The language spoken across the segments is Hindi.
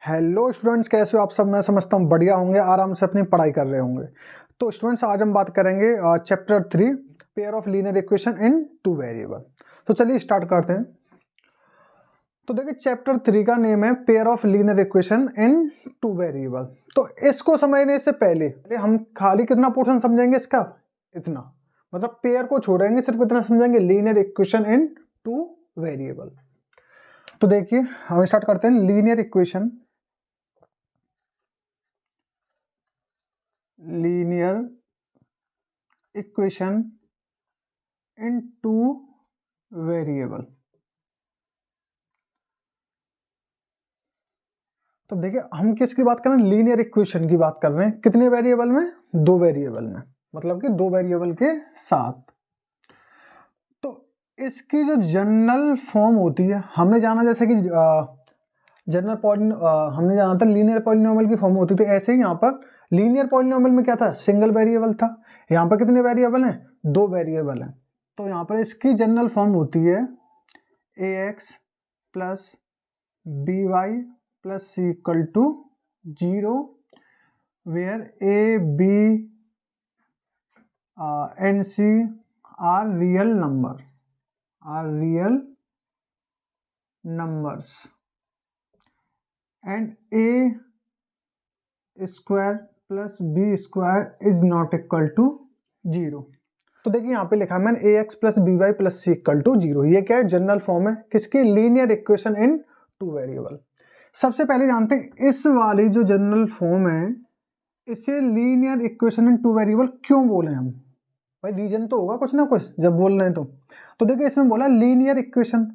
हेलो स्टूडेंट्स, कैसे हो आप सब। मैं समझता हूँ बढ़िया होंगे, आराम से अपनी पढ़ाई कर रहे होंगे। तो स्टूडेंट्स, आज हम बात करेंगे chapter 3 pair of linear equation in two variable. तो चलिए स्टार्ट करते हैं। तो देखिए, चैप्टर 3 का नेम है pair of linear equation in two variable. तो इसको समझने से पहले हम खाली कितना पोर्शन समझेंगे इसका, इतना, मतलब पेयर को छोड़ेंगे, सिर्फ इतना समझेंगे, linear equation in two variable. तो देखिए, हम स्टार्ट करते हैं। Linear equation in two variable. तो देखिए, हम किसकी बात कर रहे हैं? लीनियर इक्वेशन की बात कर रहे हैं। कितने वेरिएबल में? दो वेरिएबल में, मतलब कि दो वेरिएबल के साथ। तो इसकी जो जनरल फॉर्म होती है, हमने जाना जैसे कि हमने जाना था लीनियर पॉलिनोमियल की फॉर्म होती थी। ऐसे ही यहाँ पर लीनियर पॉलिनोमियल में क्या था? सिंगल वेरिएबल था। यहाँ पर कितने वेरिएबल हैं? दो वेरिएबल हैं। तो यहाँ पर इसकी जनरल फॉर्म होती है ax plus by plus c equal to 0, where a, b and c are real numbers and a square plus b square is not equal to 0। तो देखिए, यहाँ पे लिखा है मैंने ax plus b y plus c equal to 0। ये क्या है? जनरल फॉर्म है किसकी? Linear equation in two variable. सबसे पहले जानते हैं इस वाली जो जनरल फॉर्म है, इसे linear equation in two variable क्यों बोले हम? भाई रीजन तो होगा कुछ ना कुछ जब बोल रहे हैं तो देखिए, इसमें बोला लीनियर इक्वेशन।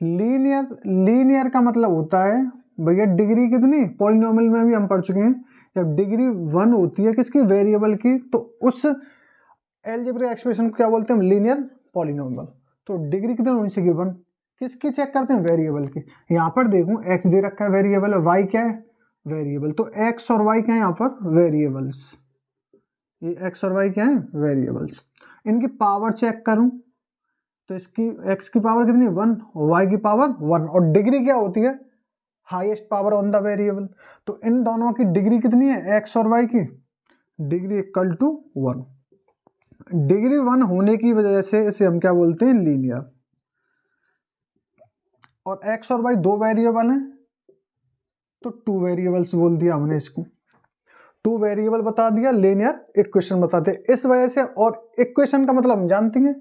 लीनियर का मतलब होता है भैया डिग्री कितनी? पॉलिनोमियल में भी हम पढ़ चुके हैं, जब डिग्री 1 होती है किसकी? वेरिएबल की, तो उस अलजेब्रिक एक्सप्रेशन को क्या बोलते हैं? Linear polynomial. तो डिग्री कितनी होनी चाहिए? 1। किसकी चेक करते हैं? वेरिएबल की। यहाँ पर देखो x दे रखा है वेरिएबल है, y क्या है? वेरिएबल। तो x और y क्या है यहाँ पर? वेरिएबल्स। ये x और y क्या है? वेरिएबल्स। इनकी पावर चेक करूं तो इसकी x की पावर कितनी? 1, y की पावर 1। और डिग्री क्या होती है? Highest power on the variable. तो इन दोनों की डिग्री कितनी है? x और y की डिग्री इक्वल टू 1। डिग्री 1 होने की वजह से इसे हम क्या बोलते हैं? लीनियर। और x और y दो वेरिएबल हैं, तो टू वेरिएबल्स बोल दिया हमने इसको। टू वेरिएबल बता दिया, लीनियर इक्वेशन बताते इस वजह से। और इक्वेशन का मतलब हम जानती हैं,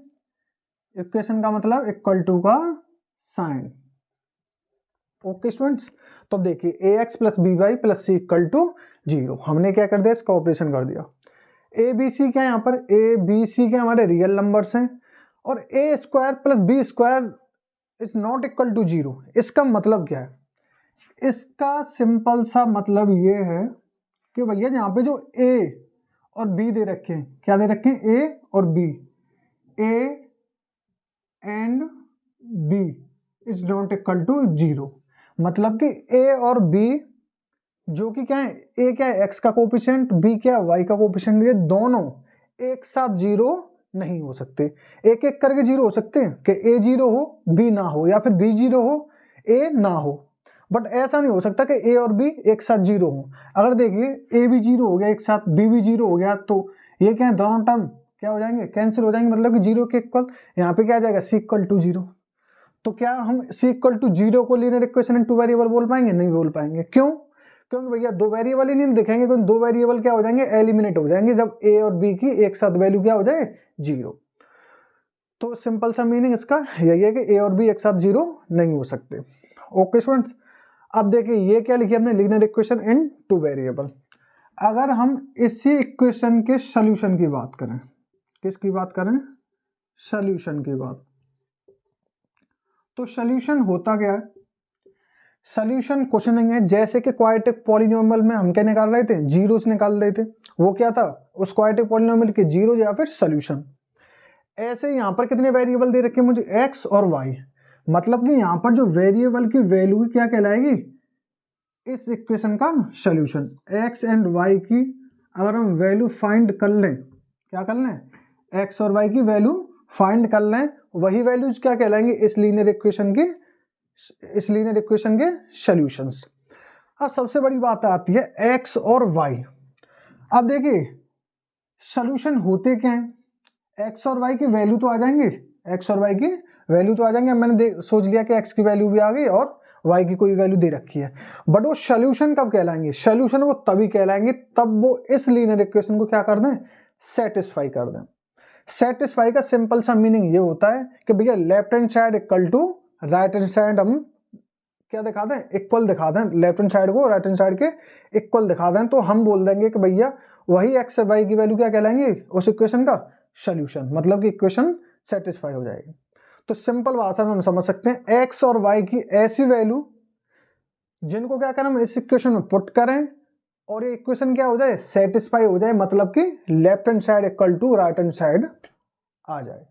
इक्वेशन का मतलब इक्वल टू का साइन। ओके स्टूडेंट्स, तो देखिए ax plus b y plus c equal to 0। हमने क्या कर दिया? इसका ऑपरेशन कर दिया। ए बी सी क्या है यहाँ पर? ए बी सी के हमारे रियल नंबर्स हैं, और a square plus b square is not equal to 0। इसका मतलब क्या है? इसका सिंपल सा मतलब ये है कि भैया यहाँ पे जो ए और बी दे रखे हैं, क्या दे रखे हैं? ए और b. A and b is not equal to 0। मतलब कि ए और बी जो कि क्या है? ए क्या है? एक्स का कोफिशिएंट, बी क्या है? वाई का कोफिशिएंट। ये दोनों एक साथ 0 नहीं हो सकते। एक एक करके 0 हो सकते हैं कि ए 0 हो बी ना हो, या फिर बी 0 हो ए ना हो, बट ऐसा नहीं हो सकता कि ए और बी एक साथ 0 हो। अगर देखिए ए भी 0 हो गया एक साथ, बी भी 0 हो गया, तो ये क्या है? दोनों टर्म क्या हो जाएंगे? कैंसिल हो जाएंगे, मतलब कि 0 के इक्वल। यहाँ पे क्या आ जाएगा? सी इक्वल टू 0। तो क्या हम सी इक्वल टू 0 को linear equation in two variable बोल पाएंगे? नहीं बोल पाएंगे। क्यों? क्योंकि भैया दो वेरिएबल ही नहीं दिखेंगे, तो दो वेरिएबल क्या हो जाएंगे? एलिमिनेट हो जाएंगे जब ए और बी की एक साथ वैल्यू क्या हो जाए? 0। तो सिंपल सा मीनिंग इसका यही है कि ए और बी एक साथ 0 नहीं हो सकते। ओके स्टूडेंट्स, अब देखिए ये क्या लिखी हमने? Linear equation in two variable. अगर हम इसी इक्वेशन के सोल्यूशन की बात करें, किसकी बात करें? सोल्यूशन की बात। तो सोल्यूशन होता क्या है? सोल्यूशन कुछ नहीं है, जैसे कि क्वाड्रेटिक पॉलिनोमियल में हम क्या निकाल रहे थे? जीरोस निकाल रहे थे। वो क्या था? उस क्वाड्रेटिक पॉलिनोमियल के जीरो या फिर सोल्यूशन। ऐसे यहाँ पर कितने वेरिएबल दे रखे मुझे? x और y। मतलब कि यहाँ पर जो वेरिएबल की वैल्यू क्या कहलाएगी? इस इक्वेशन का सोल्यूशन। x एंड y की अगर हम वैल्यू फाइंड कर लें, क्या कर लें? x और y की वैल्यू फाइंड कर लें, वही वैल्यूज क्या कहलाएंगे? इस लीनियर इक्वेशन के सॉल्यूशंस। अब सबसे बड़ी बात आती है एक्स और वाई। अब देखिए सोल्यूशन होते क्या है, एक्स और वाई की वैल्यू तो आ जाएंगे, एक्स और वाई की वैल्यू तो आ जाएंगे। मैंने सोच लिया कि एक्स की वैल्यू भी आ गई और वाई की कोई वैल्यू दे रखी है, बट वो सोल्यूशन कब कहलाएंगे, सोल्यूशन वो तभी कहलाएंगे तब वो इस लीनियर इक्वेशन को क्या कर दें, सेटिस्फाई कर दें। सेटिस्फाई का सिंपल सा मीनिंग ये होता है कि भैया left hand side equal to right hand side हम क्या दिखा दें, इक्वल दिखा दें, लेफ्ट हैंड साइड को राइट हैंड साइड के इक्वल दिखा दें, तो हम बोल देंगे कि भैया वही एक्स वाई की वैल्यू क्या कहलाएंगे, उस इक्वेशन का सोल्यूशन, मतलब कि इक्वेशन सेटिस्फाई हो जाएगी। तो सिंपल भाषा में हम समझ सकते हैं एक्स और वाई की ऐसी वैल्यू जिनको क्या करें हम इस इक्वेशन में पुट करें और ये इक्वेशन क्या हो जाए, सेटिस्फाई हो जाए, मतलब कि left hand side equal to right hand side आ जाए।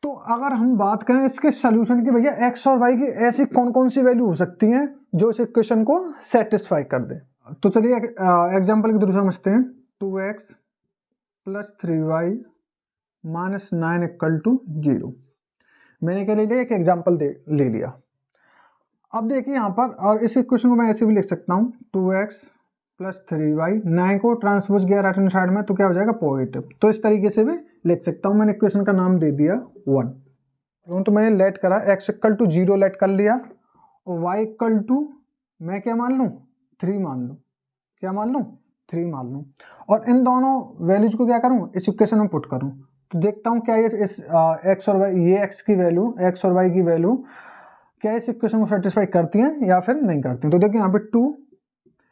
तो अगर हम बात करें इसके सोल्यूशन की, भैया एक्स और वाई की ऐसी कौन कौन सी वैल्यू हो सकती हैं जो इस इक्वेशन को सेटिस्फाई कर दे। तो चलिए एग्जांपल के थ्रू समझते हैं। 2x plus 3y minus 9 equal to 0। मैंने क्या ले लिया, एक एग्जाम्पल ले लिया। अब देखिए यहाँ पर, और इस इक्वेशन को मैं ऐसे भी लिख सकता हूँ, 2x प्लस 3y, 9 को ट्रांसपोज किया राइट हैंड साइड में तो क्या हो जाएगा, पॉजिटिव। तो इस तरीके से भी लिख सकता हूँ। मैंने इक्वेशन का नाम दे दिया 1। तो मैंने लेट करा x इक्वल टू 0 लेट कर लिया और y इक्वल टू मैं क्या मान लूँ, 3 मान लूँ, क्या मान लूँ, 3 मान लूँ। और इन दोनों वैल्यूज को क्या करूँ, इस इक्वेशन में पुट करूँ, तो देखता हूँ क्या ये इस x और y, ये x की वैल्यू, x और y की वैल्यू क्या इस इक्वेशन को सेटिस्फाई करती हैं या फिर नहीं करती हैं। तो देखिए यहाँ पे 2,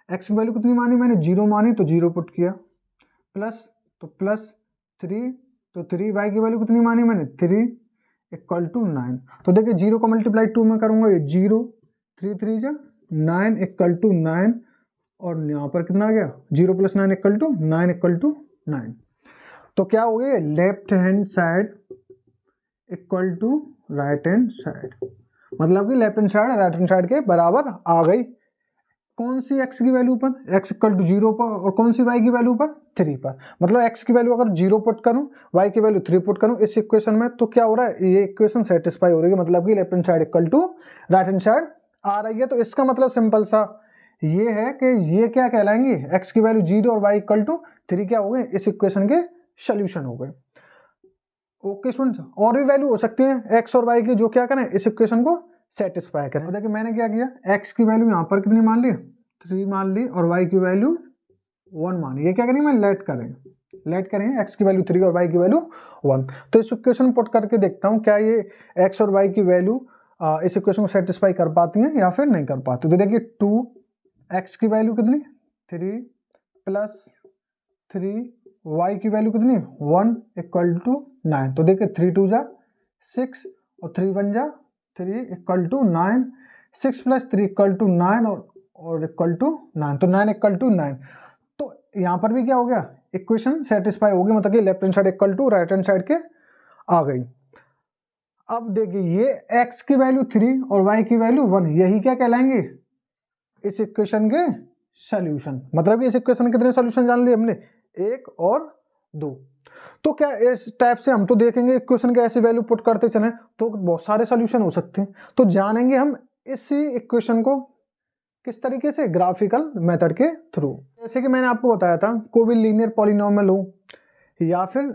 x की वैल्यू कितनी मानी मैंने, 0 मानी तो 0 पुट किया, प्लस तो प्लस 3, तो 3, y की वैल्यू कितनी मानी मैंने, 3 इक्वल टू 9। तो देखिए 0 को मल्टीप्लाई 2 में करूंगा, ये 0, 3 3 जा 9 इक्वल टू 9, और यहाँ पर कितना आ गया, 0 plus 9 equal to 9 equal to 9। तो क्या हो गया, left hand side equal to right hand side, मतलब कि left hand side right hand side के बराबर आ गई। कौन सी x की वैल्यू पर, x इक्वल टू 0 पर, और कौन सी y की वैल्यू पर, 3 पर। मतलब x की वैल्यू अगर 0 पुट करूं, y की वैल्यू 3 पुट करूं इस इक्वेशन में, तो क्या हो रहा है, ये इक्वेशन सेटिस्फाई हो रही है, मतलब कि left hand side equal to right hand side आ रही है। तो इसका मतलब सिंपल सा ये है कि ये क्या कहलाएंगे, x की वैल्यू 0 और y इक्वल टू 3 क्या हो गए, इस इक्वेशन के सोल्यूशन हो गए। ओके स्टूडेंट्स, और भी वैल्यू हो सकती है x और y की जो क्या करें, इस इक्वेशन को सेटिस्फाई करें। देखिए मैंने क्या किया, x की वैल्यू यहाँ पर कितनी मान ली, 3 मान ली, और y की वैल्यू 1 मानी। ये क्या करेंगे, मैं लेट करेंगे x की वैल्यू 3 और y की वैल्यू 1। तो इस इक्वेशन पुट करके देखता हूँ क्या ये x और y की वैल्यू इस इक्वेशन को सेटिस्फाई कर पाती हैं या फिर नहीं कर पाती। तो देखिए 2x की वैल्यू कितनी, 3 प्लस 3, y की वैल्यू कितनी, 1 इक्वल टू 9। तो देखिए 3 2 जा 6 और 3 1 जा 3 equal to 9, 6 plus 3 equal to 9 और इक्वल टू 9, तो 9 इक्वल टू 9। तो यहाँ पर भी क्या हो गया, इक्वेशन सेटिस्फाई हो गई, मतलब कि left hand side equal to right hand side के आ गई। अब देखिए ये x की वैल्यू 3 और y की वैल्यू 1, यही क्या कहलाएंगे, इस इक्वेशन के सोल्यूशन। मतलब इस इक्वेशन के कितने सोल्यूशन जान लिए हमने, 1 और 2। तो क्या इस टाइप से हम तो देखेंगे इक्वेशन के ऐसी वैल्यू पुट करते चले तो बहुत सारे सोल्यूशन हो सकते हैं। तो जानेंगे हम इसी इक्वेशन को किस तरीके से, ग्राफिकल मेथड के थ्रू। जैसे कि मैंने आपको बताया था, कोई भी लीनियर पॉलिनोमियल हो या फिर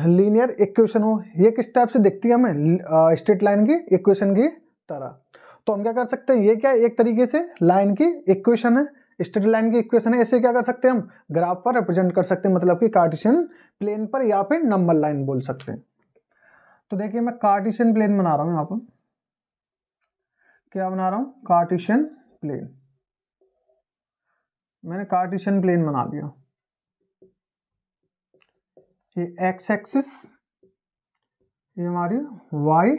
लीनियर इक्वेशन हो, ये किस टाइप से दिखती है हमें, स्ट्रेट लाइन की इक्वेशन की तरह। तो हम क्या कर सकते हैं, ये क्या एक तरीके से लाइन की इक्वेशन है, स्ट्रेट लाइन की इक्वेशन है, इसे क्या कर सकते हैं हम ग्राफ पर रिप्रेजेंट कर सकते हैं, मतलब कि कार्टेशियन प्लेन पर या फिर नंबर लाइन बोल सकते हैं। तो देखिए मैं कार्टेशियन प्लेन बना रहा हूं, यहाँ पर क्या बना रहा हूं, कार्टेशियन प्लेन। मैंने कार्टेशियन प्लेन बना लिया, ये एक्स एक्सिस, ये हमारी वाई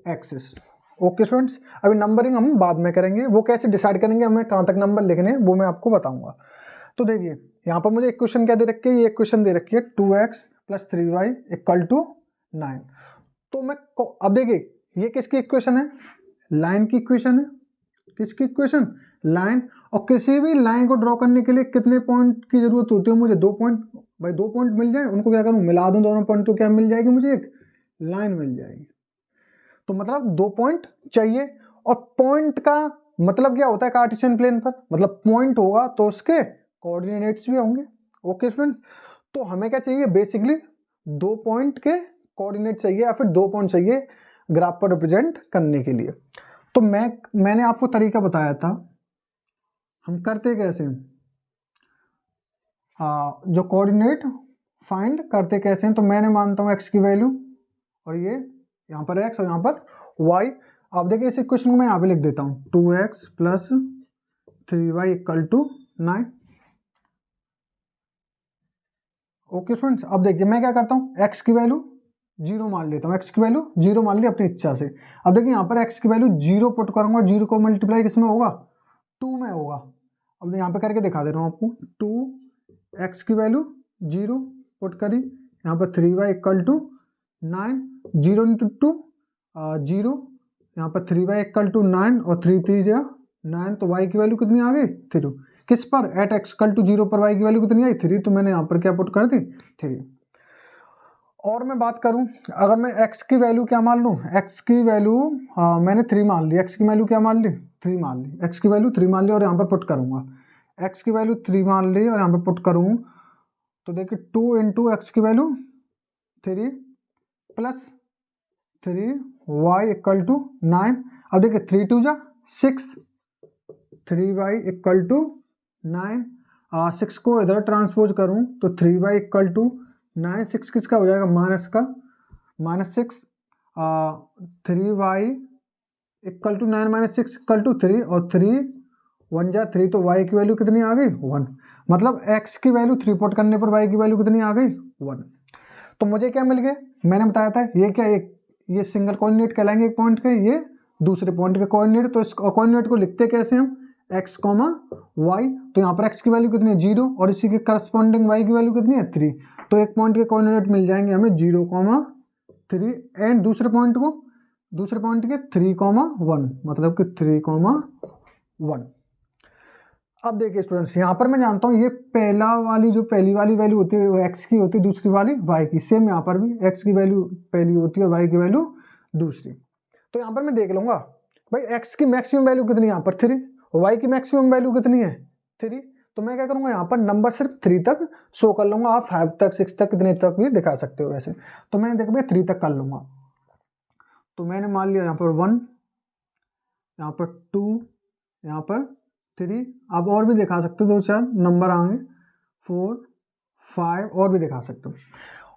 एक्सिस। ओके स्टूडेंट्स, अभी नंबरिंग हम बाद में करेंगे, वो कैसे डिसाइड करेंगे हमें कहाँ तक नंबर लिखने हैं वो मैं आपको बताऊंगा। तो देखिए यहाँ पर मुझे इक्वेशन क्या दे रखी है, ये इक्वेशन दे रखी है 2x plus 3y equal to 9। तो मैं अब देखिए ये किसकी इक्वेशन है, लाइन की इक्वेशन है। किसकी इक्वेशन, लाइन। और किसी भी लाइन को ड्रॉ करने के लिए कितने पॉइंट की जरूरत होती है, मुझे 2 पॉइंट। भाई 2 पॉइंट मिल जाए, उनको क्या करूं, मिला दूं दोनों पॉइंट, तो क्या मिल जाएगी मुझे, एक लाइन मिल जाएगी। तो मतलब 2 पॉइंट चाहिए, और पॉइंट का मतलब क्या होता है कार्टेशियन प्लेन पर, मतलब पॉइंट होगा तो उसके कोऑर्डिनेट्स भी होंगे। ओके स्टूडेंट्स, तो हमें क्या चाहिए बेसिकली 2 पॉइंट के कोऑर्डिनेट चाहिए या फिर 2 पॉइंट चाहिए ग्राफ पर रिप्रेजेंट करने के लिए। तो मैंने आपको तरीका बताया था, हम करते कैसे हैं, जो कोऑर्डिनेट फाइंड करते कैसे हैं। तो मैंने मानता हूँ x की वैल्यू और ये यहाँ पर x और यहाँ पर y। अब देखिए इस इक्वेशन को मैं यहाँ पे लिख देता हूँ 2x plus 3y equal to 9। Okay students, अब देखिए मैं क्या करता हूँ x की वैल्यू 0 मान लेता हूँ, x की वैल्यू 0 मान ली अपनी इच्छा से। अब देखिए यहाँ पर x की वैल्यू 0 पुट करूंगा, 0 को मल्टीप्लाई किसमें होगा 2 में होगा। अब यहाँ पे करके दिखा दे रहा हूँ आपको, 2x की वैल्यू 0 पुट करी, यहाँ पर 3y इक्वल टू 9, 0 इंटू 2 0, यहाँ पर 3y इक्वल टू 9 और 3 3 9, तो y की वैल्यू कितनी आ गई 3। किस पर एट x इक्वल टू 0 पर y की वैल्यू कितनी आई 3, तो मैंने यहाँ पर क्या पुट कर दी 3। और मैं बात करूं अगर मैं x की वैल्यू क्या मान लूं, x की वैल्यू मैंने 3 मान ली, x की वैल्यू क्या मान ली 3 मान ली, x की वैल्यू 3 मान ली और यहाँ पर पुट करूंगा, x की वैल्यू 3 मान ली और यहाँ पर पुट करूँ तो देखिए 2 इंटू एक्स की value 3 plus 3y equal to 9। अब देखिए 3 2 जा 6, 3y इक्वल टू 9, 6 को इधर ट्रांसपोज करूं तो 3y इक्वल टू 9, 6 किसका हो जाएगा माइनस का, -6, 3y equal to 9 minus 6 equal to 3 और 3 1 जा 3, तो y की वैल्यू कितनी आ गई 1। मतलब x की वैल्यू 3 पुट करने पर y की वैल्यू कितनी आ गई 1। तो मुझे क्या मिल गया, मैंने बताया था ये क्या, ये सिंगल कोऑर्डिनेट कहलाएंगे एक पॉइंट के, ये दूसरे पॉइंट के कोऑर्डिनेट। तो इस कोऑर्डिनेट को लिखते कैसे हम x, y, तो यहाँ पर x की वैल्यू कितनी है 0 और इसी के करस्पॉन्डिंग y की वैल्यू कितनी है 3, तो एक पॉइंट के कोऑर्डिनेट मिल जाएंगे हमें 0, 3 एंड दूसरे पॉइंट के 3, 1, मतलब कि 3, 1। अब देखिए स्टूडेंट्स यहाँ पर मैं जानता हूँ ये पहली वाली वैल्यू होती है वो x की होती है, दूसरी वाली y की। सेम यहाँ पर भी x की वैल्यू पहली होती है और y की वैल्यू दूसरी। तो यहाँ पर मैं देख लूंगा भाई x की मैक्सिमम वैल्यू कितनी है यहाँ पर 3 और y की मैक्सिमम वैल्यू कितनी है 3। तो मैं क्या करूंगा यहाँ पर नंबर सिर्फ 3 तक शो कर लूंगा, आप 5 तक 6 तक कितने तक भी दिखा सकते हो वैसे। तो मैंने देखा भाई 3 तक कर लूंगा, तो मैंने मान लिया यहाँ पर 1, यहाँ पर 2, यहाँ पर 3, आप और भी दिखा सकते हो 2-4 नंबर आएंगे 4, 5 और भी दिखा सकते हो।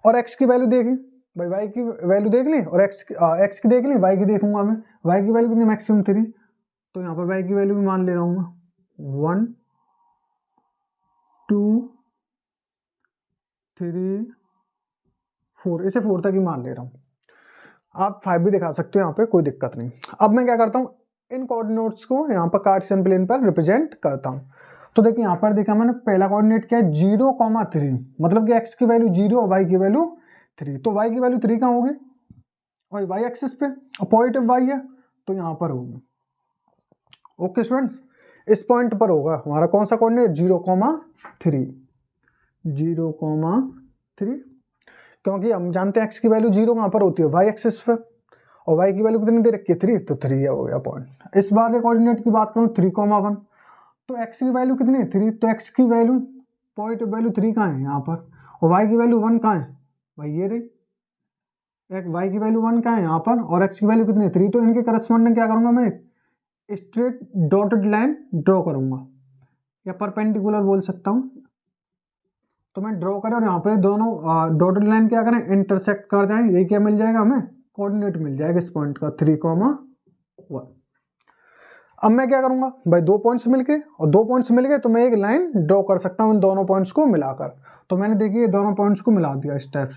और x की वैल्यू देखी भाई, y की वैल्यू देख ली और x की देख ली, y की देखूंगा मैं, y की वैल्यू कितनी मैक्सिमम 3, तो यहाँ पर y की वैल्यू भी मान ले रहा हूँ 1, 2, 3, 4, इसे 4 तक ही मान ले रहा हूँ। आप 5 भी दिखा सकते हो, यहाँ पे कोई दिक्कत नहीं। अब मैं क्या करता हूँ इन कोऑर्डिनेट्स को यहाँ पर कार्टेशियन प्लेन पर रिप्रेजेंट करता हूँ। तो देखिए यहाँ पर देखा मैंने पहला कोऑर्डिनेट क्या है 0, 3, मतलब कि x की वैल्यू 0 और y की वैल्यू 3, तो y की वैल्यू 3 कहाँ होगी और y एक्सिस पे और पॉजिटिव y है तो यहाँ पर होगी। ओके स्टूडेंट्स, इस पॉइंट पर होगा हमारा कौन सा कोऑर्डिनेट 0, 3, 0, 3, क्योंकि हम जानते हैं x की वैल्यू 0 कहाँ पर होती है y एक्सिस पर और y की वैल्यू कितनी दे रखी है 3, तो 3 हो गया पॉइंट। इस बार के कोऑर्डिनेट की बात करूँ 3, 1, तो x की वैल्यू कितनी है 3, तो x की वैल्यू पॉजिटिव वैल्यू 3 कहाँ है यहाँ पर और y की वैल्यू 1 कहाँ है भाई ये रही, y की वैल्यू 1 कहाँ है यहाँ पर और x की वैल्यू कितनी है 3, तो इनके करस्पॉन्डिंग क्या करूंगा मैं स्ट्रेट डॉटेड लाइन ड्रॉ करूंगा या परपेंडिकुलर बोल सकता हूँ। तो मैं ड्रॉ करें और यहाँ पर दोनों डॉटेड लाइन क्या करें इंटरसेक्ट कर जाएं, यही क्या मिल जाएगा हमें कोऑर्डिनेट मिल जाएगा इस पॉइंट का 3, 1। अब मैं क्या करूंगा भाई 2 पॉइंट्स मिलके और 2 पॉइंट्स मिल गए तो मैं एक लाइन ड्रॉ कर सकता हूं इन दोनों पॉइंट्स को मिलाकर। तो मैंने देखिए दोनों पॉइंट्स को मिला दिया इस टाइप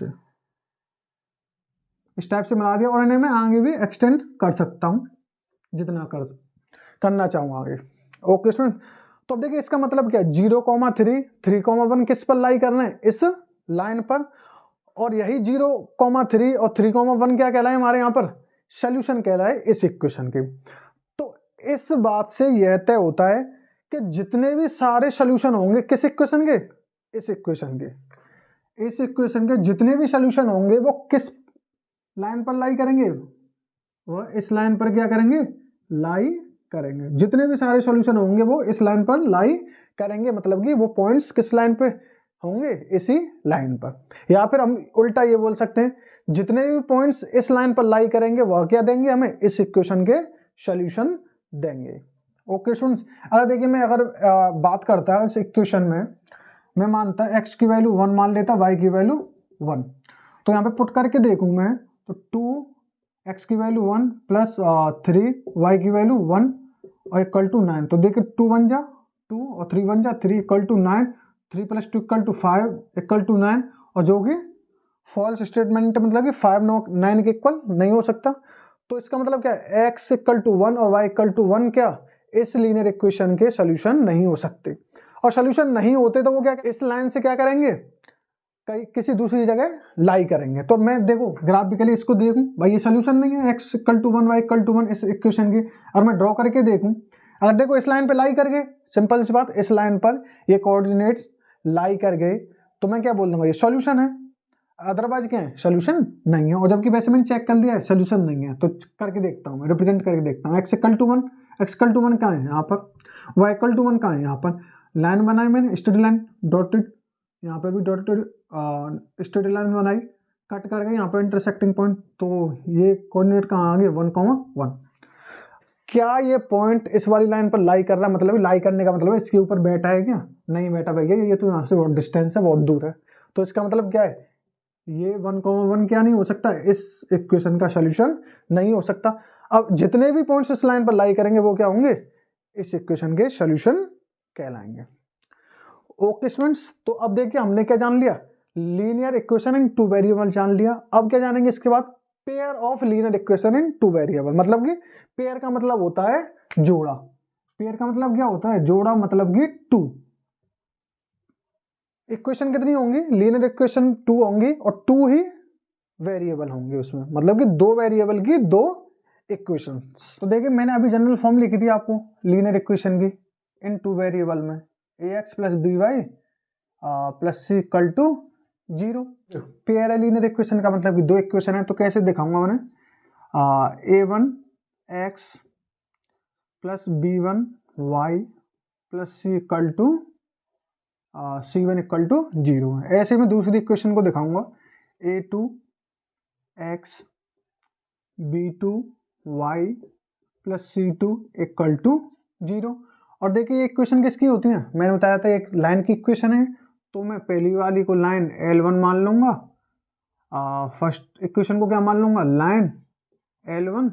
से मिला दिया और इन्हें मैं आगे भी एक्सटेंड कर सकता हूं जितना करना चाहूंगा आगे। ओके स्टूडेंट, तो अब देखिए इसका मतलब क्या है 0, 3, 3, 1 किस पर लाई करना है इस लाइन पर, और यही 0, 3 और 3, 1 क्या कहलाए हमारे यहाँ पर सोल्यूशन कहलाए इस इक्वेशन के। तो इस बात से यह तय होता है कि जितने भी सारे सोल्यूशन होंगे किस इक्वेशन के इस इक्वेशन के जितने भी सोल्यूशन होंगे वो किस लाइन पर लाई करेंगे, वो इस लाइन पर क्या करेंगे लाई करेंगे। जितने भी सारे सॉल्यूशन होंगे वो इस लाइन पर लाई करेंगे, मतलब कि वो पॉइंट्स किस लाइन पे होंगे, इसी लाइन पर। या फिर हम उल्टा ये बोल सकते हैं, जितने भी पॉइंट्स इस लाइन पर लाई करेंगे वह क्या देंगे, हमें इस इक्वेशन के सॉल्यूशन देंगे। ओके स्टूडेंट्स, अगर देखिए मैं अगर बात करता है इस इक्वेशन में, मैं मानता x की वैल्यू 1 मान लेता, y की वैल्यू 1, तो यहाँ पे पुट करके देखूं मैं, तो 2x की वैल्यू 1 प्लस 3 y की वैल्यू 1 और इक्वल टू 9। तो देखिए 2 बन जा 2 और 3 बन जा 3 equal to 9, 3 plus 2 equal to 5 equal to 9, और जो कि फॉल्स स्टेटमेंट, मतलब कि 5 9 के इक्वल नहीं हो सकता। तो इसका मतलब क्या है, x इक्वल टू 1 और y इक्वल टू 1 क्या इस लीनियर इक्वेशन के सोल्यूशन नहीं हो सकते। और सोल्यूशन नहीं होते तो वो क्या इस लाइन से क्या करेंगे, कहीं किसी दूसरी जगह लाई करेंगे। तो मैं देखो ग्राफिकली इसको देखूं, भाई ये सोल्यूशन नहीं है x equal to 1 y equal to 1 इस इक्वेशन की, और मैं ड्रॉ करके देखूं, अगर देखो इस लाइन पे लाई कर गए, सिंपल सी बात, इस लाइन पर ये कोऑर्डिनेट्स लाई कर गए, तो मैं क्या बोल दूंगा, ये सोल्यूशन है। अदरवाइज क्या है, सोल्यूशन नहीं है। और जबकि वैसे मैंने चेक कर लिया है सोल्यूशन नहीं है, तो करके देखता हूँ, रिप्रेजेंट करके देखता हूँ। x equal to 1, x equal to 1 कहाँ है, यहाँ पर। y इक्वल टू 1 कहाँ है, यहाँ पर। लाइन बनाई मैंने, स्ट्रेट लाइन डॉटेड, यहाँ पर भी डॉटेड स्ट्रेट लाइन बनाई, कट कर गई यहाँ पर इंटरसेक्टिंग पॉइंट, तो ये कोऑर्डिनेट कहाँ आ गए 1,1। क्या ये पॉइंट इस वाली लाइन पर लाई कर रहा है, मतलब लाई करने का मतलब है इसके ऊपर बैठा है क्या, नहीं बैठा भैया, ये तो यहाँ से बहुत डिस्टेंस है, बहुत दूर है। तो इसका मतलब क्या है, ये 1,1 क्या नहीं हो सकता, इस इक्वेशन का सोल्यूशन नहीं हो सकता। अब जितने भी पॉइंट्स इस लाइन पर लाई करेंगे वो क्या होंगे, इस इक्वेशन के सोल्यूशन कहलाएंगे। ओके स्टूडेंट्स, तो अब देखिए हमने क्या जान लिया, linear equation in two variable जान लिया। अब क्या जानेंगे इसके बाद, pair of linear equation in two variable. मतलब कि पेयर का मतलब होता है जोड़ा, पेयर का मतलब क्या होता है, जोड़ा, मतलब कि 2। इक्वेशन कितनी होंगी, लीनियर इक्वेशन 2 होंगी, और 2 ही वेरिएबल होंगे उसमें, मतलब कि 2 वेरिएबल की 2 इक्वेशंस। तो देखिए मैंने अभी जनरल फॉर्म लिखी थी आपको लीनियर इक्वेशन की इन 2 वेरिएबल में, ax plus b y plus c equal to 0। Pair है लीनियर इक्वेशन का मतलब कि 2 इक्वेशन है, तो कैसे दिखाऊंगा मैंने, a1x plus b1y plus c equal to c1 equal to 0। ऐसे में दूसरी इक्वेशन को दिखाऊंगा, a2x b2y plus c2 equal to 0। और देखिए इक्वेशन किसकी होती है, मैंने बताया था एक लाइन की इक्वेशन है, तो मैं पहली वाली को लाइन L1 मान लूंगा, फर्स्ट इक्वेशन को क्या मान लूंगा, लाइन L1,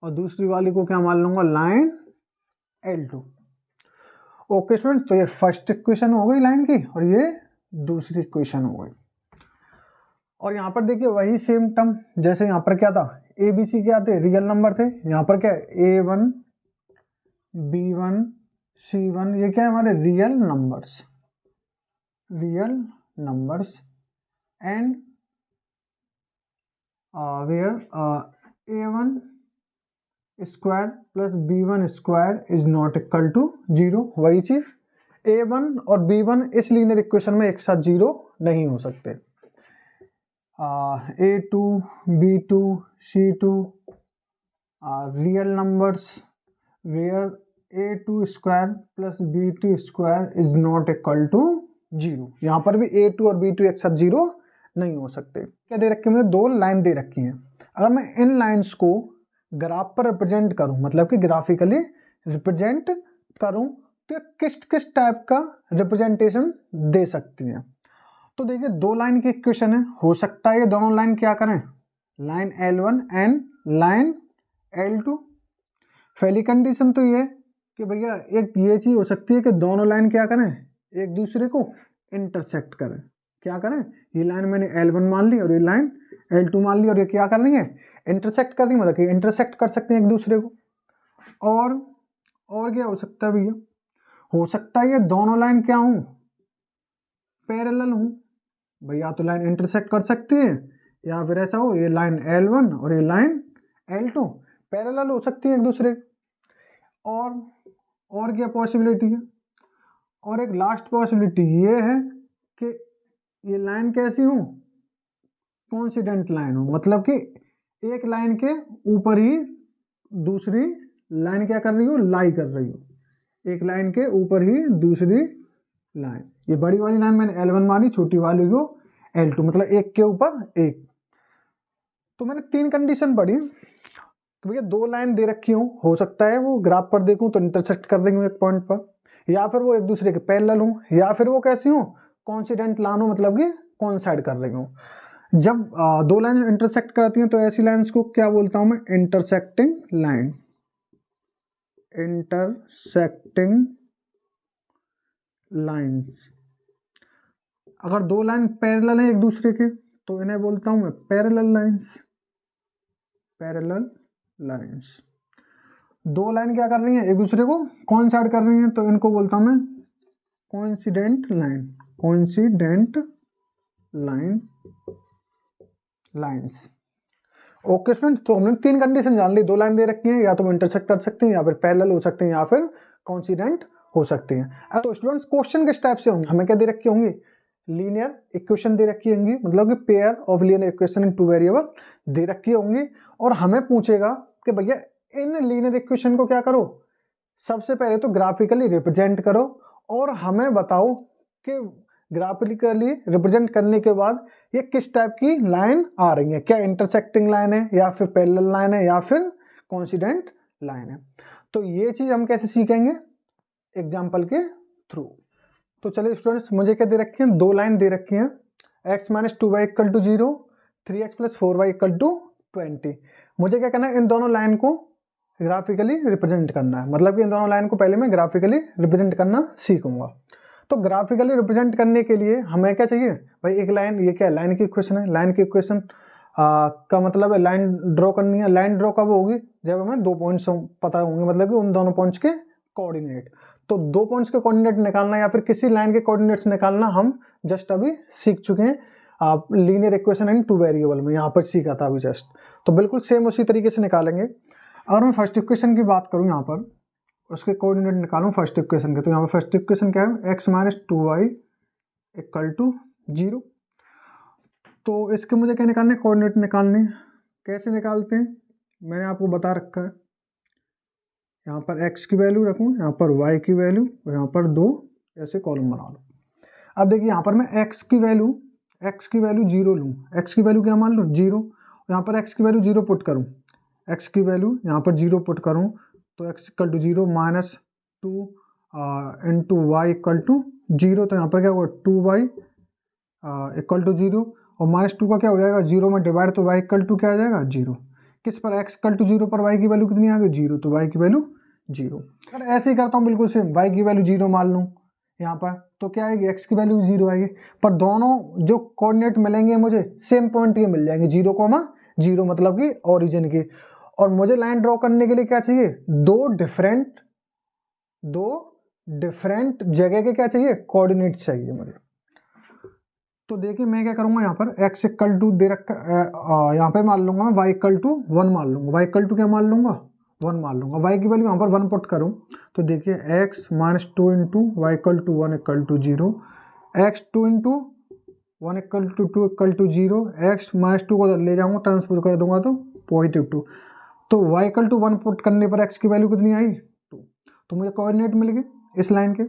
और दूसरी वाली को क्या मान लूंगा, लाइन L2। ओके स्टूडेंट्स, तो ये फर्स्ट इक्वेशन हो गई लाइन की, और ये दूसरी इक्वेशन हो गई। और यहाँ पर देखिए वही सेम टर्म, जैसे यहाँ पर क्या था, ए बी सी क्या थे, रियल नंबर थे, यहाँ पर क्या है a1 b1 c1, ये क्या है हमारे real numbers, and where a1 square plus b1 square is not equal to 0। वही चीज, a1 और b1 इस लीनियर इक्वेशन में एक साथ 0 नहीं हो सकते। a2 b2 c2 real numbers where a2 square plus b2 square is not equal to 0। यहाँ पर भी a2 और b2 एक साथ 0 नहीं हो सकते। क्या दे रखी है, मुझे 2 लाइन दे रखी हैं, अगर मैं इन लाइंस को ग्राफ पर रिप्रेजेंट करूं, मतलब कि ग्राफिकली रिप्रेजेंट करूं, तो किस किस टाइप का रिप्रेजेंटेशन दे सकती हैं। तो देखिए 2 लाइन की इक्वेशन है, हो सकता है ये दोनों लाइन क्या करें, line L1 and line L2। पहली कंडीशन तो ये कि भैया एक ये चीज हो सकती है कि दोनों लाइन क्या करें, एक दूसरे को इंटरसेक्ट करें। क्या करें, ये लाइन मैंने L1 मान ली और ये लाइन L2 मान ली, और ये क्या कर लेंगे, इंटरसेक्ट कर देंगे, मतलब कि इंटरसेक्ट कर सकते हैं एक दूसरे को। और क्या हो सकता है भैया, हो सकता है ये दोनों लाइन क्या हूं, पैरेलल हूं भैया, तो लाइन इंटरसेक्ट कर सकती है, या फिर ऐसा हो ये लाइन L1 और ये लाइन L2 पैरेलल हो सकती है एक दूसरे। और क्या पॉसिबिलिटी है, और एक लास्ट पॉसिबिलिटी ये है कि ये लाइन कैसी हो, कोइंसिडेंट लाइन हो, मतलब कि एक लाइन के ऊपर ही दूसरी लाइन क्या कर रही हो, लाई कर रही हो, एक लाइन के ऊपर ही दूसरी लाइन। ये बड़ी वाली लाइन मैंने L1 मानी, छोटी वाली को L2, मतलब एक के ऊपर एक। तो मैंने 3 कंडीशन पढ़ी। तो भैया 2 लाइन दे रखी हो सकता है वो ग्राफ पर देखूं तो इंटरसेक्ट कर रही हूँ एक पॉइंट पर, या फिर वो एक दूसरे के पैरेलल हो, या फिर वो कैसी हो, कोइंसिडेंट लाइन हो, मतलब कि कोइंसाइड कर रही हूँ। जब 2 लाइन इंटरसेक्ट करती हैं तो ऐसी लाइंस को क्या बोलता हूँ मैं, इंटरसेक्टिंग लाइन। Intersecting lines. अगर 2 लाइन पैरेलल है एक दूसरे के तो इन्हें बोलता हूँ मैं parallel lines. Parallel lines. 2 line क्या कर रही हैं, एक दूसरे को कोइंसाइड कर रही हैं, तो इनको बोलता हूँ मैं coincident line. Coincident line, lines. Okay students, तो हमने 3 कंडीशन जान ली। 2 लाइन दे रखी हैं, या तो वो इंटरसेक्ट कर सकती हैं, या फिर पैरेलल हो सकती हैं, या फिर कोइंसिडेंट हो सकती हैं। तो स्टूडेंट्स क्वेश्चन किस टाइप से होंगे, हमें क्या दे रखी होंगी, लीनियर इक्वेशन दे रखी होंगी, मतलब कि pair of linear equation in 2 variable दे रखी होंगी, और हमें पूछेगा कि भैया इन लीनियर इक्वेशन को क्या करो, सबसे पहले तो ग्राफिकली रिप्रेजेंट करो, और हमें बताओ कि ग्राफिकली रिप्रेजेंट करने के बाद ये किस टाइप की लाइन आ रही है, क्या इंटरसेक्टिंग लाइन है, या फिर पैरेलल लाइन है, या फिर कोइंसिडेंट लाइन है। तो ये चीज हम कैसे सीखेंगे, एग्जाम्पल के थ्रू। तो चलिए स्टूडेंट्स, मुझे क्या दे रखी है, 2 लाइन दे रखी हैं, x minus 2y equal to 0, 3x plus 4y equal to 20। मुझे क्या करना है, इन दोनों लाइन को ग्राफिकली रिप्रेजेंट करना है, मतलब कि इन दोनों लाइन को पहले मैं ग्राफिकली रिप्रेजेंट करना सीखूंगा। तो ग्राफिकली रिप्रेजेंट करने के लिए हमें क्या चाहिए भाई, एक लाइन, ये क्या है, लाइन की इक्वेशन है। लाइन की इक्वेशन का मतलब है लाइन ड्रॉ करनी है। लाइन ड्रॉ कब होगी, जब हमें 2 पॉइंट्स पता होंगे, मतलब कि उन दोनों पॉइंट्स के कोऑर्डिनेट। तो 2 पॉइंट्स के कोऑर्डिनेट निकालना या फिर किसी लाइन के कोऑर्डिनेट्स निकालना हम जस्ट अभी सीख चुके हैं लीनियर इक्वेशन इन 2 वेरिएबल में, यहाँ पर सीखा था अभी जस्ट। तो बिल्कुल सेम उसी तरीके से निकालेंगे। अगर मैं फर्स्ट इक्वेशन की बात करूँ यहाँ पर, उसके कोऑर्डिनेट निकालूं फर्स्ट इक्वेशन के, तो यहाँ पर फर्स्ट इक्वेशन क्या है, x minus 2y equal to 0। तो इसके मुझे क्या निकालने, कोऑर्डिनेट निकालने। कैसे निकालते हैं मैंने आपको बता रखा है। यहाँ पर x की वैल्यू रखूँ, यहाँ पर y की वैल्यू, और यहाँ पर 2 ऐसे कॉलम बना लो। अब देखिए यहाँ पर मैं x की वैल्यू 0 लूँ। x की वैल्यू क्या मान लूँ, 0। यहाँ पर x की वैल्यू 0 पुट करूँ, x की वैल्यू यहाँ पर 0 पुट करूँ, तो x equal to 0 minus 2 into y equal to 0। तो यहाँ पर क्या होगा, 2y इक्वल टू 0, और माइनस 2 का क्या हो जाएगा, 0 में डिवाइड, तो y इक्वल टू क्या आ जाएगा, 0। किस पर, x इक्वल टू 0 पर y की वैल्यू कितनी आ गई, 0, तो y की वैल्यू 0। अगर ऐसे ही करता हूँ बिल्कुल सेम, y की वैल्यू 0 मान लूँ यहाँ पर, तो क्या आएगी, x की वैल्यू 0 आएगी। पर दोनों जो कोऑर्डिनेट मिलेंगे मुझे सेम पॉइंट ये मिल जाएंगे, 0,0, मतलब कि ओरिजिन की। और मुझे लाइन ड्रॉ करने के लिए क्या चाहिए, दो डिफरेंट जगह के क्या चाहिए, कोऑर्डिनेट्स चाहिए मुझे। तो देखिए मैं क्या करूंगा, यहाँ पर x इक्वल टू दे रखा, यहाँ पे मान लूंगा y इक्वल टू 1 मान लूंगा, y इक्वल टू क्या मान लूंगा, 1 मान लूंगा। y की वैल्यू यहाँ पर 1 पुट करूँ, तो देखिए x minus 2 into y equal to 1 equal to 0, x 2 into 1 equal to 2 equal to 0, x minus 2 को ले जाऊंगा, ट्रांसपोज कर दूंगा तो पॉजिटिव 2। तो y इक्वल टू 1 पुट करने पर x की वैल्यू कितनी आई, 2। तो मुझे कोऑर्डिनेट मिल गए इस लाइन के।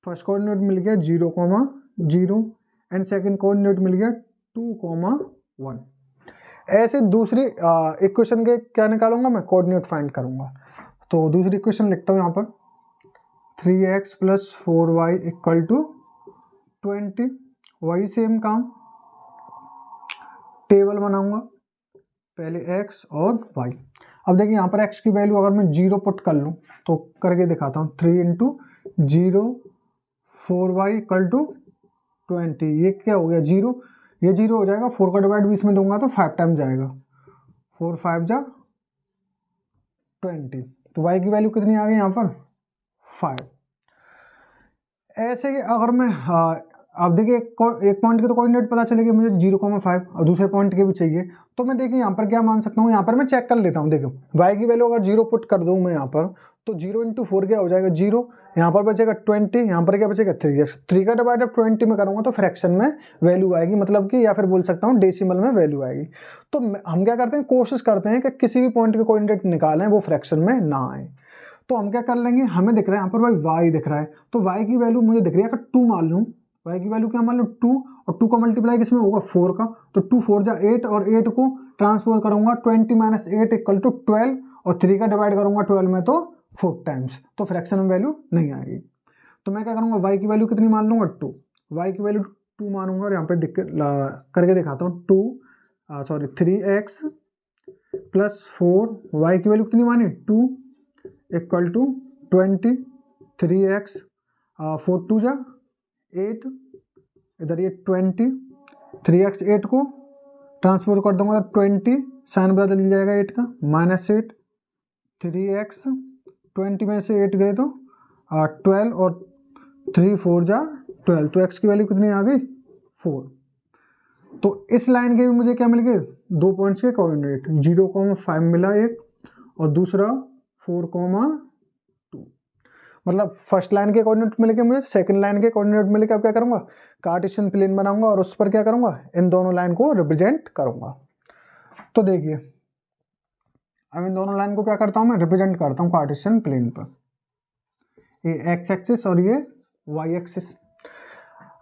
फर्स्ट कोऑर्डिनेट मिल गया 0,0 एंड सेकंड कोऑर्डिनेट मिल गया 2,1। ऐसे दूसरी इक्वेशन के क्या निकालूंगा मैं, कोऑर्डिनेट फाइंड करूंगा। तो दूसरी इक्वेशन लिखता हूँ यहाँ पर, 3x plus 4y equal to 20। वही सेम काम, टेबल बनाऊंगा, पहले x और y। अब देखिए यहाँ पर x की वैल्यू अगर मैं 0 पुट कर लूँ, तो करके दिखाता हूँ, 3 इंटू 0 4y इक्वल टू 20। ये क्या हो गया, 0, ये 0 हो जाएगा, 4 का डिवाइड 20 में दूंगा तो 5 टाइम जाएगा, 4 5 जा 20। तो y की वैल्यू कितनी आ गई यहाँ पर, 5। ऐसे कि अगर मैं अब देखिए एक पॉइंट के तो कोऑर्डिनेट पता चलेगी मुझे 0,5 और दूसरे पॉइंट के भी चाहिए, तो मैं देखिए यहाँ पर क्या मान सकता हूँ, यहाँ पर मैं चेक कर लेता हूँ। देखो y की वैल्यू अगर 0 पुट कर दूँ मैं यहाँ पर, तो 0 × 4 क्या हो जाएगा 0, यहाँ पर बचेगा 20, यहाँ पर क्या बचेगा 3x, 3 का डिवाइड 20 में करूँगा तो फ्रैक्शन में वैल्यू आएगी, मतलब कि या फिर बोल सकता हूँ डेसिमल में वैल्यू आएगी। तो हम क्या करते हैं, कोशिश करते हैं कि किसी भी पॉइंट के कोऑर्डिनेट निकालें वो फ्रैक्शन में ना आए। तो हम क्या कर लेंगे, हमें दिख रहा है यहाँ पर भाई y दिख रहा है, तो y की वैल्यू मुझे दिख रही है, अगर 2 मान लूँ, y की वैल्यू क्या मान लूँ 2, और 2 का मल्टीप्लाई किसमें होगा 4 का, तो 2 4 जा 8, और 8 को ट्रांसफर करूंगा 20 - 8 = 12, और 3 का डिवाइड करूंगा 12 में तो 4 टाइम्स, तो फ्रैक्शन में वैल्यू नहीं आएगी। तो मैं क्या करूंगा, y की वैल्यू कितनी मान लूंगा 2, y की वैल्यू 2 मानूंगा, और यहाँ पे करके दिखाता हूँ 3x + 4, y की वैल्यू कितनी मानी 2 = 20, 3x 4 2 जा 8, इधर ये 20, 3x 8 को ट्रांसफर कर दूंगा 20, साइन बदल जाएगा 8 का, -8, 3x 20 में से 8 गए तो 12, और 3 4 जा 12, तो x की वैल्यू कितनी आ गई 4। तो इस लाइन के भी मुझे क्या मिल गए, 2 पॉइंट्स के कोऑर्डिनेट, 0,5 मिला एक, और दूसरा 4,2। मतलब फर्स्ट लाइन के कोऑर्डिनेट मिल के मुझे, सेकंड लाइन के कोऑर्डिनेट मिल के अब क्या करूंगा, कार्टेशियन प्लेन बनाऊंगा, और उस पर क्या करूंगा, इन दोनों लाइन को रिप्रेजेंट करूंगा। तो देखिए अब इन दोनों लाइन को क्या करता हूं, मैं रिप्रेजेंट करता हूं कार्टेशियन प्लेन पर, ये x एक्सिस और ये y एक्सिस।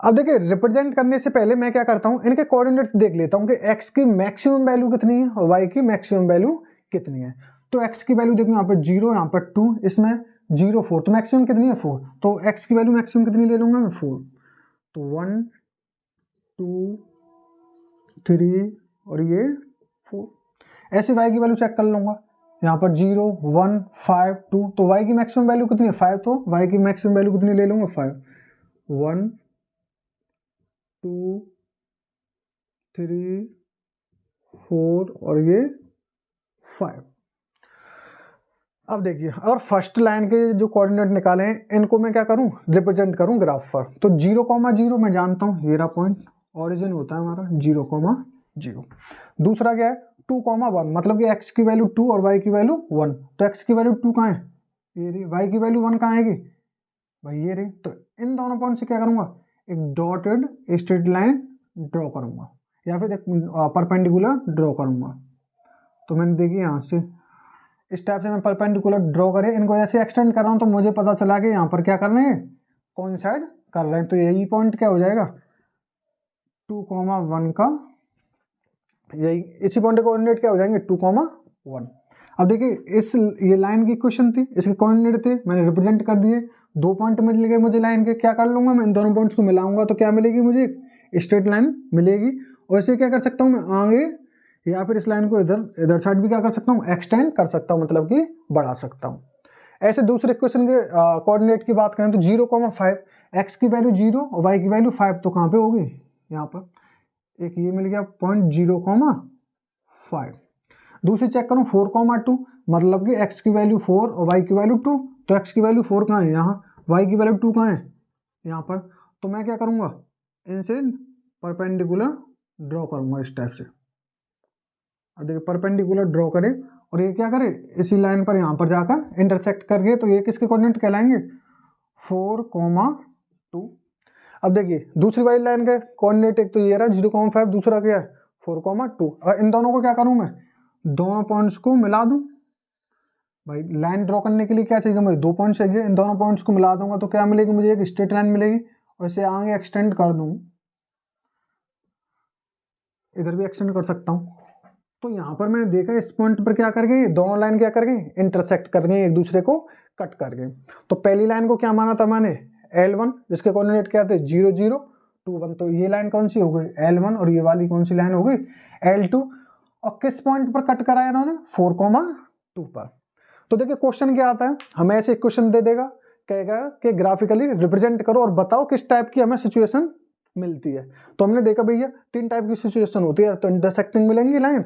अब देखिए रिप्रेजेंट करने से पहले मैं क्या करता हूं, इनके कोऑर्डिनेट्स देख लेता हूं कि x की मैक्सिमम वैल्यू कितनी है और y की मैक्सिमम वैल्यू कितनी है। तो x की वैल्यू देखो यहाँ पर 0, यहाँ पर 2, इसमें 0 4, तो मैक्सिमम कितनी है 4, तो x की वैल्यू मैक्सिमम कितनी ले लूंगा मैं 4, तो 1 2 3 और ये 4। ऐसे y की वैल्यू चेक कर लूंगा, यहाँ पर 0 1 5 2, तो y की मैक्सिमम वैल्यू कितनी है 5, तो y की मैक्सिमम वैल्यू कितनी ले लूंगा 5, 1 2 3 4 और ये 5। अब देखिए अगर फर्स्ट लाइन के जो कोऑर्डिनेट निकाले हैं इनको मैं क्या करूं, रिप्रेजेंट करूं ग्राफ पर। तो 0,0 मैं जानता हूं, ये रहा पॉइंट, ओरिजिन होता है हमारा 0,0। दूसरा क्या है 2,1, मतलब कि x की वैल्यू 2 और y की वैल्यू 1, तो x की वैल्यू 2 कहाँ है, ये रही, y की वैल्यू 1 कहाँ आएगी भाई ये रही। तो इन दोनों पॉइंट से क्या करूंगा, एक डॉटेड स्ट्रेट लाइन ड्रॉ करूंगा, या फिर एक परपेंडिकुलर ड्रॉ करूंगा। तो मैंने देखी यहाँ से इस टाइप से मैं परपेंडिकुलर ड्रॉ करे, इनको ऐसे एक्सटेंड कर रहा हूँ, तो मुझे पता चला कि यहाँ पर क्या कर रहे हैं, कोइंसाइड कर रहे हैं, तो यही पॉइंट क्या हो जाएगा 2,1 का, यही इसी पॉइंट के कोऑर्डिनेट क्या हो जाएंगे 2,1। अब देखिए ये लाइन की इक्वेशन थी, इसके कोऑर्डिनेट थे, मैंने रिप्रेजेंट कर दिए, 2 पॉइंट मिल गए मुझे लाइन के, क्या कर लूंगा मैं इन दोनों पॉइंट्स को मिलाऊंगा, तो क्या मिलेगी मुझे स्ट्रेट लाइन मिलेगी। और इसे क्या कर सकता हूँ मैं आगे, या फिर इस लाइन को इधर साइड भी क्या कर सकता हूँ, एक्सटेंड कर सकता हूँ, मतलब कि बढ़ा सकता हूँ। ऐसे दूसरे इक्वेशन के कोऑर्डिनेट की बात करें तो 0,5, x की वैल्यू 0 और y की वैल्यू 5, तो कहाँ पे होगी यहाँ पर एक ये मिल गया पॉइंट 0,5। दूसरी चेक करूँ 4,2, मतलब कि x की वैल्यू 4 और y की वैल्यू 2, तो x की वैल्यू 4 कहाँ है यहाँ, y की वैल्यू 2 कहाँ है यहाँ पर। तो मैं क्या करूँगा, इनसे परपेंडिकुलर ड्रॉ करूँगा इस टाइप से। अब देखिए परपेंडिकुलर ड्रॉ करें, और ये क्या करे इसी लाइन पर यहाँ पर जाकर इंटरसेक्ट करके, तो ये किसके कोऑर्डिनेट कहलाएंगे 4,2। अब देखिए दूसरी वाली लाइन के कोऑर्डिनेट एक तो ये रहा 0,5, दूसरा क्या है 4,2। अब इन दोनों को क्या करूं मैं, दोनों पॉइंट्स को मिला दूं। भाई लाइन ड्रॉ करने के लिए क्या चाहिए मुझे, 2 पॉइंट चाहिए, इन दोनों पॉइंट्स को मिला दूंगा तो क्या मिलेगी मुझे, एक स्ट्रेट लाइन मिलेगी, और इसे आगे एक्सटेंड कर दूं, इधर भी एक्सटेंड कर सकता हूं। तो यहाँ पर मैंने देखा इस पॉइंट पर क्या कर गई, दोनों लाइन क्या कर गई इंटरसेक्ट कर गई, एक दूसरे को कट कर गई। तो पहली लाइन को क्या माना था मैंने L1, जिसके कोऑर्डिनेट क्या थे 0 0 2 1, तो ये लाइन कौन सी हो गई L1, और ये वाली कौन सी लाइन हो गई L2। और किस पॉइंट पर कट कराया इन्होंने 4,2 पर। तो देखिए क्वेश्चन क्या आता है, हमें ऐसे क्वेश्चन दे देगा, कहेगा कि ग्राफिकली रिप्रेजेंट करो और बताओ किस टाइप की हमें सिचुएशन मिलती है। तो हमने देखा भैया 3 टाइप की सिचुएशन होती है, तो इंटरसेक्टिंग मिलेंगी लाइन,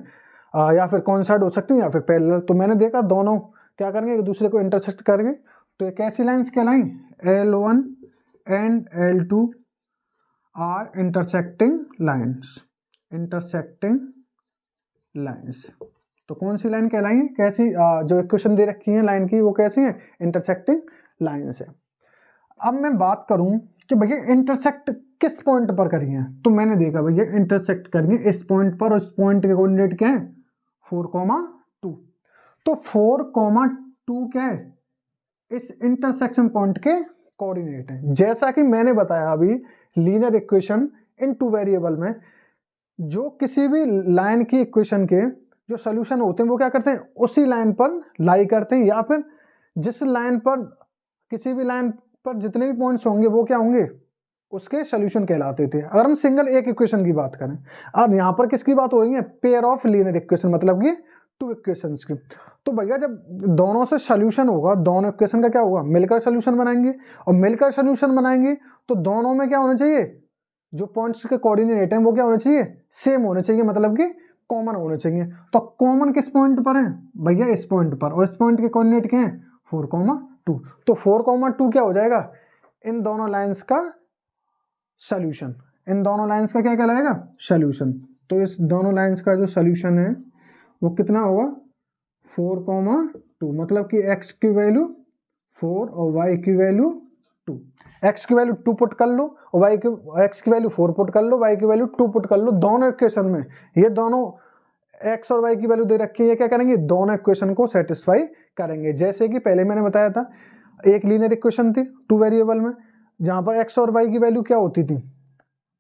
या फिर कोइंसाइड हो सकती है, या फिर पैरेलल। तो मैंने देखा दोनों क्या करेंगे एक दूसरे को इंटरसेक्ट करेंगे, तो एक ऐसी लाइन्स कहलाई L1 and L2 are intersecting lines, intersecting lines. तो कौन सी लाइन कहलाएंगी, कैसी जो इक्वेशन दे रखी है लाइन की वो कैसी है, इंटरसेक्टिंग लाइन्स है। अब मैं बात करूं कि भैया इंटरसेक्ट किस पॉइंट पर करी है, तो मैंने देखा भैया इंटरसेक्ट करेंगे इस पॉइंट पर, और इस पॉइंट के कोऑर्डिनेट क्या है 4,2। तो 4,2 क्या है, इस इंटरसेक्शन पॉइंट के कोऑर्डिनेट है। जैसा कि मैंने बताया अभी linear equation in two variable में जो किसी भी लाइन की इक्वेशन के जो सोल्यूशन होते हैं वो क्या करते हैं, उसी लाइन पर लाई करते हैं, या फिर जिस लाइन पर किसी भी लाइन पर जितने भी पॉइंट्स होंगे वो क्या होंगे, उसके सोल्यूशन कहलाते थे, अगर हम सिंगल एक इक्वेशन की बात करें। अब यहाँ पर किसकी बात हो रही है, पेयर ऑफ लीनियर इक्वेशन, मतलब कि टू इक्वेशंस की। तो भैया जब दोनों से सोल्यूशन होगा, दोनों इक्वेशन का क्या होगा, मिलकर सोल्यूशन बनाएंगे, और मिलकर सोल्यूशन बनाएंगे तो दोनों में क्या होना चाहिए, जो पॉइंट्स के कोऑर्डिनेट हैं वो क्या होने चाहिए, सेम होने चाहिए, मतलब कि कॉमन होने चाहिए। तो कॉमन किस पॉइंट पर है भैया, इस पॉइंट पर, और इस पॉइंट के कोऑर्डिनेट क्या है 4,2। तो 4,2 क्या हो जाएगा, इन दोनों लाइंस का सोल्यूशन, इन दोनों लाइंस का क्या कहलाएगा, सोल्यूशन। तो इस दोनों लाइंस का जो सोल्यूशन है वो कितना होगा 4,2, मतलब कि x की वैल्यू 4 और y की वैल्यू 2। x की वैल्यू 2 पुट कर लो और x की वैल्यू 4 पुट कर लो, y की वैल्यू 2 पुट कर लो। दोनों इक्वेशन में ये दोनों x और y की वैल्यू दे रखी है, क्या करेंगे, दोनों इक्वेशन को सेटिस्फाई करेंगे। जैसे कि पहले मैंने बताया था एक लीनियर इक्वेशन थी टू वेरिएबल में, जहां पर x और y की वैल्यू क्या होती थी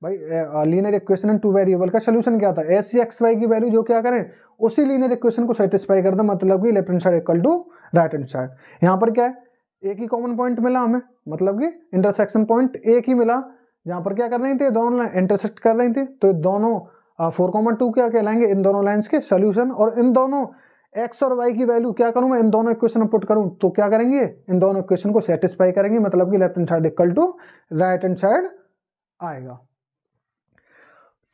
भाई, लीनियर इक्वेशन टू वेरिएबल का सोल्यूशन क्या था, एस एक्स वाई की वैल्यू जो क्या करें उसी लीनियर इक्वेशन को सेटिस्फाई कर दे, मतलब कि left hand side equal to right hand side. यहाँ पर क्या है, एक ही कॉमन पॉइंट मिला हमें, मतलब कि इंटरसेक्शन पॉइंट एक ही मिला, जहां पर क्या कर रही थी, दोनों इंटरसेक्ट कर रही थी। तो दोनों 4,2 क्या कहलाएंगे, इन दोनों लाइन्स के सोल्यूशन। और इन दोनों एक्स और वाई की वैल्यू क्या करूं मैं, इन दोनों इक्वेशन में पुट करूं तो क्या करेंगे, इन दोनों इक्वेशन को सेटिस्फाई करेंगे, मतलब कि left hand side equal to right hand side आएगा।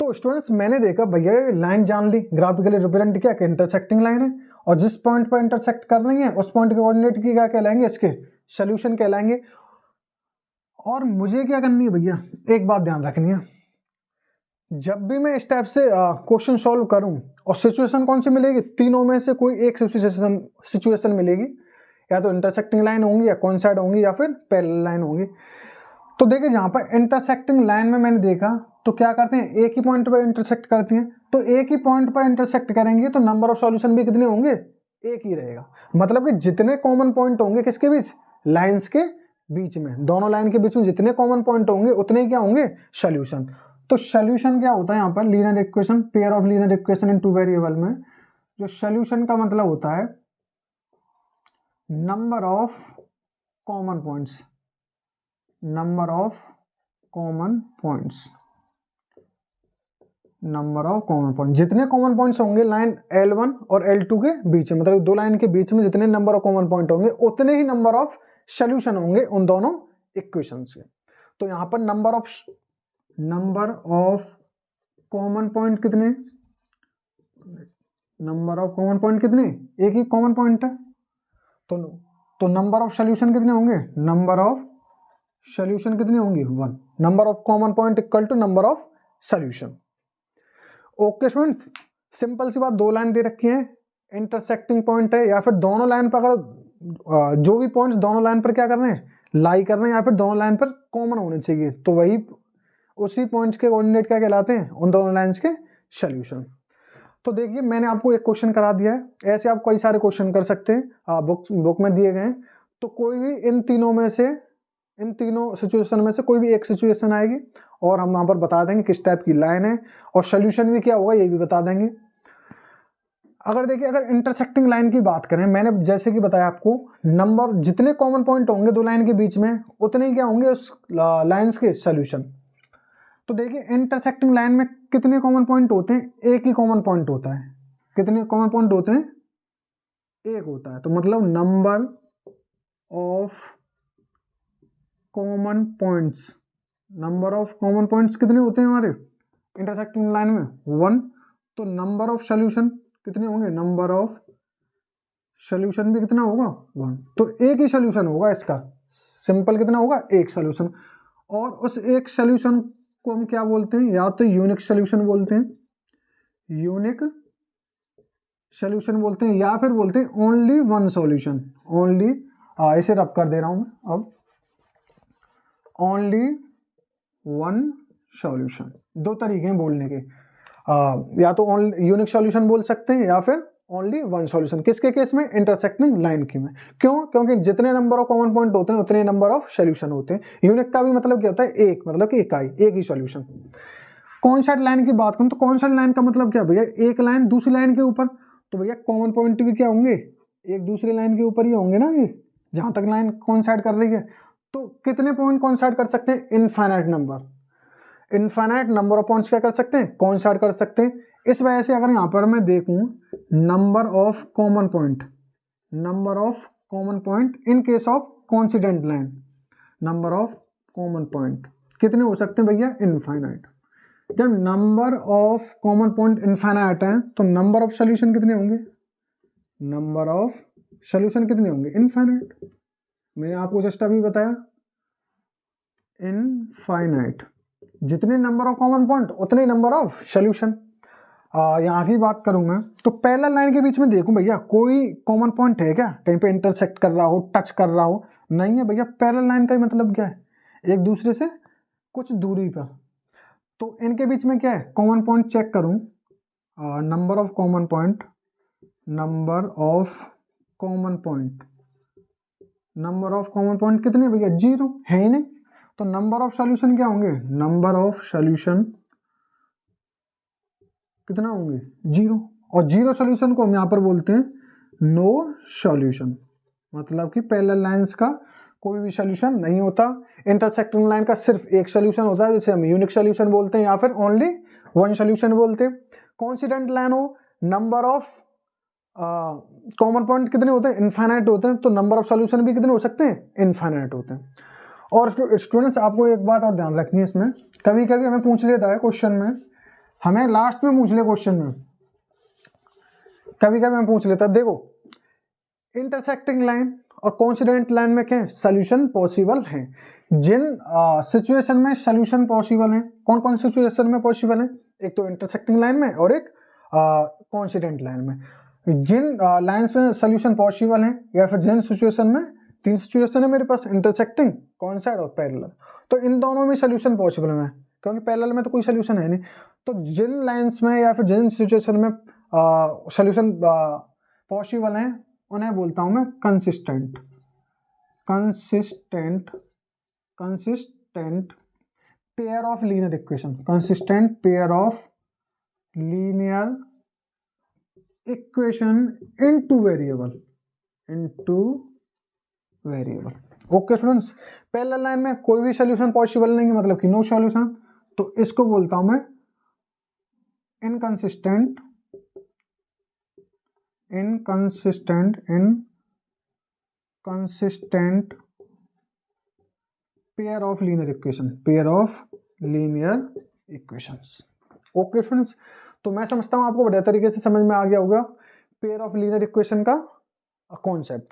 तो स्टूडेंट्स मैंने देखा भैया लाइन जान ली, ग्राफिकली रिप्रेजेंट किया कि इंटरसेक्टिंग लाइन है, और जिस पॉइंट पर इंटरसेक्ट कर रही है उस पॉइंट के कोऑर्डिनेट की क्या कहलाएंगे, इसके सॉल्यूशन कहलाएंगे। और मुझे क्या करनी है भैया, एक बात ध्यान रखनी है, जब भी मैं इस टाइप से क्वेश्चन सॉल्व करूं और सिचुएशन कौन सी मिलेगी, तीनों में से कोई एक सिचुएशन मिलेगी, या तो इंटरसेक्टिंग लाइन होंगी, या कोइंसाइड होंगी, या फिर पैरेलल लाइन होंगी। तो देखिए जहां पर इंटरसेक्टिंग लाइन में मैंने देखा तो क्या करते हैं, एक ही पॉइंट पर इंटरसेक्ट करती हैं, तो एक ही पॉइंट पर इंटरसेक्ट करेंगे तो नंबर ऑफ सॉल्यूशन भी कितने होंगे, एक ही रहेगा। मतलब कि जितने कॉमन पॉइंट होंगे किसके बीच, लाइंस के बीच में, दोनों लाइन के बीच में जितने कॉमन पॉइंट होंगे उतने क्या होंगे सॉल्यूशन। तो सॉल्यूशन क्या होता है यहाँ पर, linear equation, pair of linear equation in two variable में जो सॉल्यूशन का मतलब होता है number of common points, number of common points, number of common point, जितने कॉमन पॉइंट्स होंगे लाइन L1 और L2 के बीच में, मतलब दो लाइन के बीच में जितने नंबर ऑफ कॉमन पॉइंट होंगे उतने ही नंबर ऑफ सॉल्यूशन होंगे उन दोनों इक्वेशंस के। तो यहां पर नंबर ऑफ कॉमन पॉइंट कितने, नंबर ऑफ कॉमन पॉइंट कितने, एक ही कॉमन पॉइंट है, तो नंबर ऑफ सॉल्यूशन कितने होंगे, नंबर ऑफ सॉल्यूशन कितनी होंगी 1, number of common point equal to number of solution. Okay students, simple सी बात, दो लाइन दे रखी है, इंटरसेक्टिंग पॉइंट है, या फिर दोनों लाइन पर अगर जो भी पॉइंट्स दोनों लाइन पर क्या कर रहे हैं लाई कर रहे हैं, या फिर दोनों लाइन पर कॉमन होने चाहिए, तो वही उसी पॉइंट्स के कोऑर्डिनेट क्या कहलाते हैं, उन दोनों लाइंस के सॉल्यूशन। तो देखिए मैंने आपको एक क्वेश्चन करा दिया है, ऐसे आप कई सारे क्वेश्चन कर सकते हैं, बुक में दिए गए हैं। तो कोई भी इन तीनों सिचुएशन में से कोई भी एक सिचुएशन आएगी और हम वहां पर बता देंगे किस टाइप की लाइन है, और सोल्यूशन भी क्या होगा ये भी बता देंगे। अगर देखिए अगर इंटरसेक्टिंग लाइन की बात करें, मैंने जैसे कि बताया आपको, नंबर जितने कॉमन पॉइंट होंगे दो लाइन के बीच में उतने ही क्या होंगे उस लाइंस के सोल्यूशन। तो देखिए इंटरसेक्टिंग लाइन में कितने कॉमन पॉइंट होते हैं, एक ही कॉमन पॉइंट होता है। कितने कॉमन पॉइंट होते हैं, एक होता है। तो मतलब number of common points, number of common points कितने होते हैं हमारे इंटरसेक्टिंग लाइन में 1। तो नंबर ऑफ सॉल्यूशन कितने होंगे, नंबर ऑफ सॉल्यूशन भी कितना होगा 1। तो एक ही सॉल्यूशन होगा इसका, सिंपल कितना होगा, एक सॉल्यूशन। और उस एक सॉल्यूशन इसको हम क्या बोलते हैं, या तो यूनिक सोल्यूशन बोलते हैं, यूनिक सोल्यूशन बोलते हैं, या फिर बोलते हैं ओनली वन सॉल्यूशन। ओनली इसे रब कर दे रहा हूं मैं अब, ओनली वन सॉल्यूशन। दो तरीके हैं बोलने के, या तो यूनिक सॉल्यूशन बोल सकते हैं या फिर ओनली वन सॉल्यूशन। किसके केस में? इंटरसेक्टिंग लाइन की में। क्यों? क्योंकि जितने नंबर ऑफ कॉमन पॉइंट होते हैं उतने नंबर ऑफ सॉल्यूशन होते हैं। यूनिक का भी मतलब क्या होता है? एक, मतलब कि इकाई, एक ही सॉल्यूशन। कॉन्सेंट लाइन की बात करूं तो कॉन्सेंट लाइन का मतलब क्या भैया? एक लाइन दूसरी लाइन के ऊपर। तो भैया कॉमन पॉइंट भी क्या होंगे? एक दूसरी लाइन के ऊपर ही होंगे ना, ये जहां तक लाइन कॉन्साइड कर रही है। तो कितने पॉइंट कॉन्साइड कर सकते हैं? Infinite number. Infinite number of points क्या कर सकते हैं? कॉन्साइड कर सकते हैं। इस वजह से अगर यहां पर मैं देखूं number of common point, number of common point in case of coincident line, number of common point कितने हो सकते हैं भैया? इनफाइनाइट। जब number of common point infinite है तो नंबर ऑफ सॉल्यूशन कितने होंगे? नंबर ऑफ सॉल्यूशन कितने होंगे? इनफाइनाइट। मैंने आपको जस्ट अभी बताया, इनफाइनाइट। जितने नंबर ऑफ कॉमन पॉइंट उतने नंबर ऑफ सॉल्यूशन। यहाँ की बात करूंगा तो पैरेलल लाइन के बीच में देखूं भैया कोई कॉमन पॉइंट है क्या? कहीं पे इंटरसेक्ट कर रहा हो, टच कर रहा हो? नहीं है भैया। पैरेलल लाइन का मतलब क्या है? एक दूसरे से कुछ दूरी पर। तो इनके बीच में क्या है? कॉमन पॉइंट चेक करूं, number of common point, number of common point, number of common point कितने भैया? 0 है ही नहीं। तो नंबर ऑफ सॉल्यूशन क्या होंगे? नंबर ऑफ सॉल्यूशन कितना होंगे? 0। और 0 सॉल्यूशन को हम यहाँ पर बोलते हैं नो सॉल्यूशन। मतलब कि पैरेलल लाइंस का कोई भी सॉल्यूशन नहीं होता। इंटरसेक्टिंग लाइन का सिर्फ एक सॉल्यूशन होता है, जिसे हम यूनिक सॉल्यूशन बोलते हैं या फिर ओनली वन सॉल्यूशन बोलते हैं। कॉन्सिडेंट लाइन हो, नंबर ऑफ कॉमन पॉइंट कितने होते हैं? इनफाइनाइट होते हैं। तो नंबर ऑफ सॉल्यूशन भी कितने हो सकते हैं? इनफाइनाइट होते हैं। और स्टूडेंट्स आपको एक बात और ध्यान रखनी है इसमें, कभी कभी हमें पूछ लेता है क्वेश्चन में, हमें लास्ट में पूछ ले क्वेश्चन में, कभी कभी हमें पूछ लेता है, देखो इंटरसेक्टिंग लाइन और कोइंसिडेंट लाइन में क्या है? सॉल्यूशन पॉसिबल है। जिन सिचुएशन में सॉल्यूशन पॉसिबल है, कौन कौन सिचुएशन में पॉसिबल है? एक तो इंटरसेक्टिंग लाइन में और एक कोइंसिडेंट लाइन में। जिन लाइंस में सॉल्यूशन पॉसिबल है या फिर जिन सिचुएशन में, तीन सिचुएशन है मेरे पास, इंटरसेक्टिंग, कोइंसाइड और पैरेलल। तो इन दोनों में सॉल्यूशन पॉसिबल है, क्योंकि पैरेलल में तो कोई सॉल्यूशन है नहीं। तो जिन लाइंस में या फिर जिन सिचुएशन में सॉल्यूशन पॉसिबल है उन्हें बोलता हूं मैं consistent. Consistent, consistent pair of linear equation, consistent pair of linear equation into variable, into variable. Okay students, parallel line में कोई भी सॉल्यूशन पॉसिबल नहीं है, मतलब कि नो सॉल्यूशन। तो इसको बोलता हूं मैं inconsistent, inconsistent, inconsistent pair of linear equation, pair of linear equations. Okay students, तो मैं समझता हूं आपको बढ़िया तरीके से समझ में आ गया होगा पेयर ऑफ लीनियर इक्वेशन का कॉन्सेप्ट।